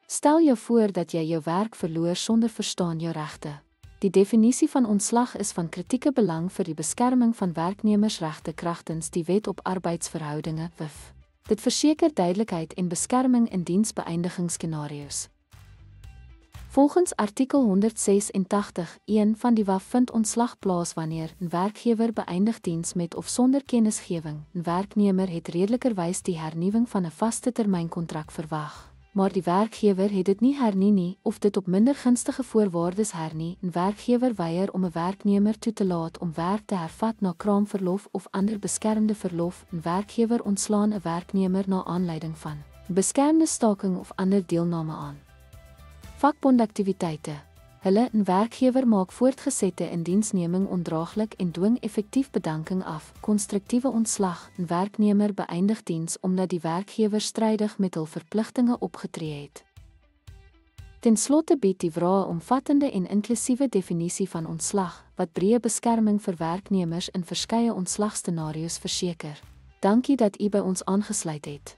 Stel jou voor dat jy jou werk verloor sonder verstaan jou regte. Die definisie van ontslag is van kritieke belang vir die beskerming van werknemersregte kragtens die Wet op Arbeidsverhoudinge (WIF). Dit verseker duidelikheid en beskerming in diensbeëindigingsskenario's. Volgens artikel 186(1) van die WAF vind ontslag plaas wanneer 'n werkgewer beëindig diens met of sonder kennisgewing. 'n Werknemer het redelikerwys die hernuwing van 'n vaste termynkontrak verwag, maar die werkgewer het dit nie hernie nie of dit op minder gunstige voorwaardes hernie. 'n Werkgewer weier om 'n werknemer toe te laat om werk te hervat na kraamverlof of ander beskermde verlof. 'n Werkgewer ontslaan 'n werknemer na aanleiding van beskermde staking of ander deelname aan vakbondaktiwiteite. 'n Werkgewer maak voortgesette indiensneming ondraaglik en dwing effektief bedanking af. Konstruktiewe ontslag. 'n Werknemer beëindig diens omdat die werkgewer strydig met hul verpligtinge opgetree het. Ten slotte bied die WRA 'n omvattende en inklusiewe definisie van ontslag, wat breë beskerming vir werknemers in verskeie ontslagscenario's verseker. Dankie dat u by ons aangesluit het.